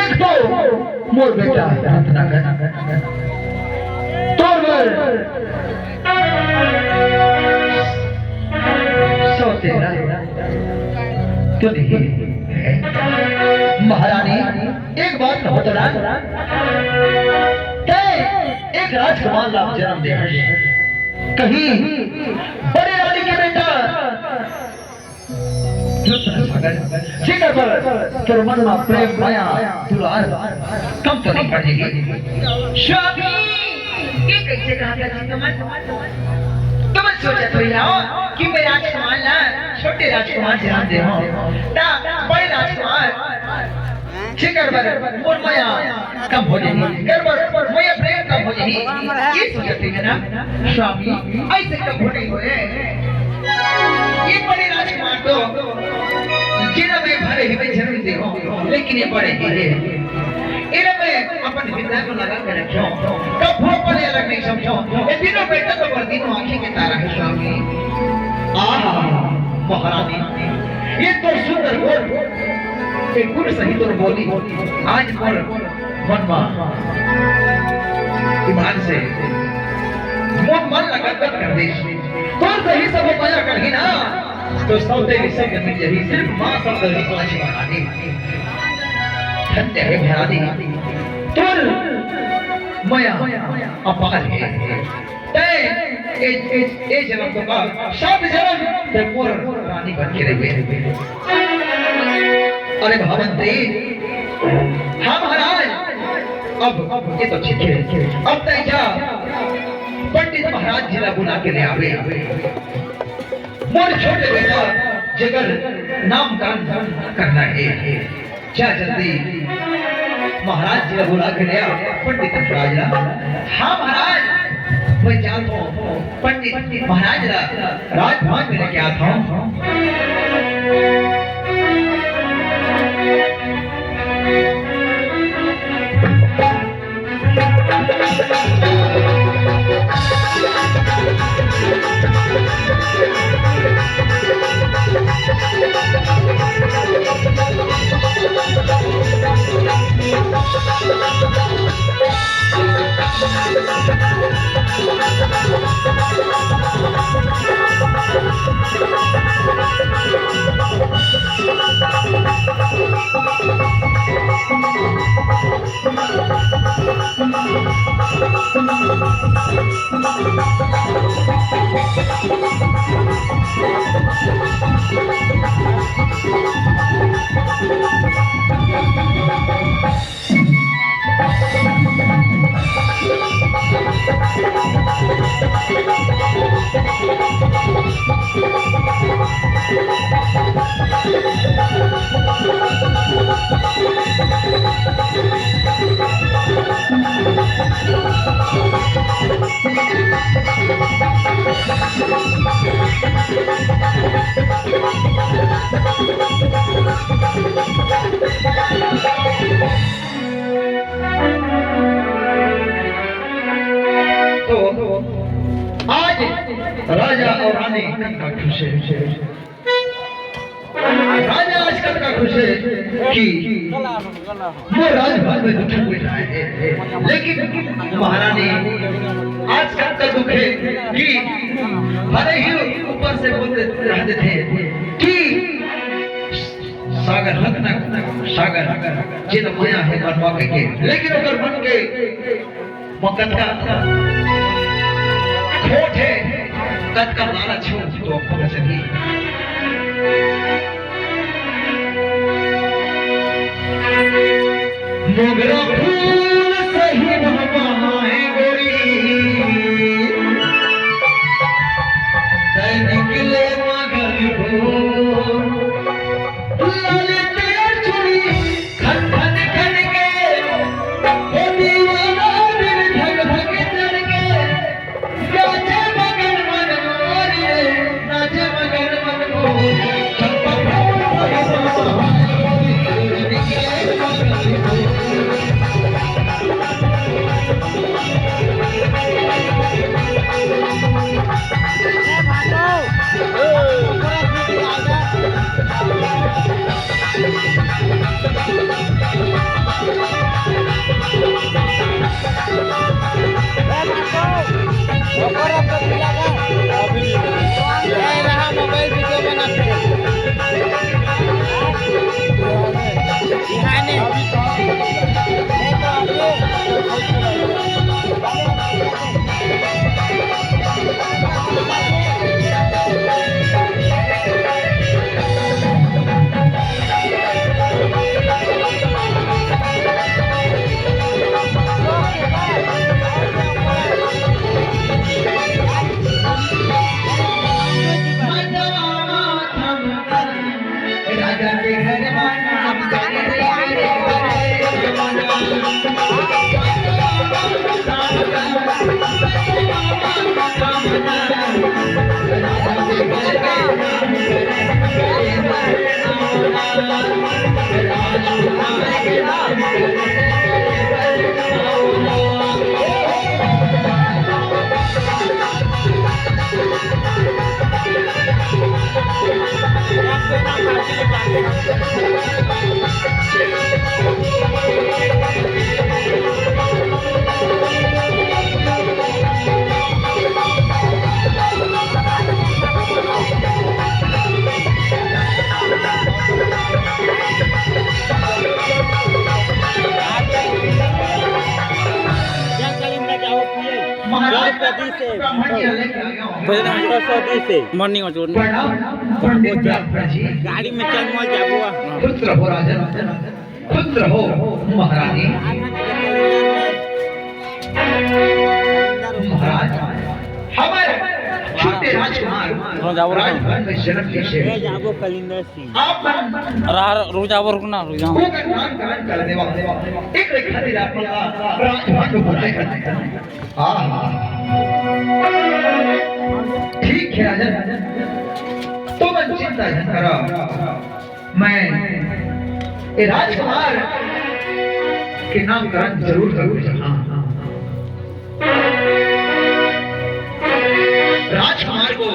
एक तो मोर बेटा रत्नाकर तोर सौतेला तो नहीं है। महारानी एक बात कहो तो ना, एक राजकुमार लाभ जन्म दे कहीं बड़े रानी के बेटा शिखर पर तेरे मन में प्रेम माया दुलार कम तो नहीं पड़ेगी। स्वामी ये कैसे कहा था तुम सोचा तो हो कि मैं राजकुमार ना छोटे राजकुमार जन्म दे हो ता बड़े राजकुमार शिखर पर मोर माया कम हो जाएगी, शिखर पर माया प्रेम कम हो जाएगी। ये सोचते हैं ना स्वामी ऐसे कब हो नहीं हुए। ये बड़े राजकुमार तो जिन्हें मैं भले ही मैं जरूर दे हो, लेकिन ये बड़े ही है इन्हें मैं अपन हृदय को लगा कर रखूं कब भूख पड़े अलग नहीं समझो। ये दिनों बेटा तो पर दिनों आंखें के तारा है स्वामी। आहा महारानी ये तो सुंदर बोल एक गुरु सही तो बोली आज पर मनवा ईमान से मन लगा कर दे तो सही सब माया कर ही ना तो सौते विषय करनी यही सिर्फ मां सब गरी पांच महारानी धन्य है महारानी तुर माया अपार है ए जन्म तो का सब जन्म ते मोर रानी बन के रहे। अरे भावंती हाँ महाराज अब ये तो ठीक है, अब तक क्या पंडित महाराज जिला बुला के ले आवे मोर छोटे बेटा जगर नाम दान करना है। क्या जल्दी महाराज जिला बुला के ले आ पंडित महाराज। हाँ महाराज मैं जानता हूँ पंडित महाराज राजभवन में लेके आता हूँ। आज राजा और रानी का खुश है। राजा आजकल का खुश है कि वो राजभवन में दुख हुए है, लेकिन महारानी आजकल का दुख है कि भले ही ऊपर से बोलते रहते थे कि सागर रत्ना सागर जिन माया है बनवा के, लेकिन अगर मन के मकत का खोट है कद का लालच हो तो आपको सही मोगरा फूल सही महकाए गोरी तै निकले मगर हो लाले तेर चुड़ी खन खन खन के हो दीवाना दिल धक धक चढ़ के नाचे मगर मन मोरे नाचे मगर मन मोरे चंपा फूल मॉर्निंग गाड़ी में चल मौज जाबो पुत्र हो राजन, पुत्र हो महारानी। महाराज हमारे छोटे राजकुमार राजभवन में जन्म लीजिए। जाबो कलिंदर सिंह आप रोज आवो रुकना रोज वो नामकरण करने वाले एक खातिर आपका राजभवन को बुलाए करते हैं। हाँ ठीक है राजन, तो मैं चिंता न करो, मैं ये राजकुमार के नामकरण जरूर करूंगा। राजकुमार को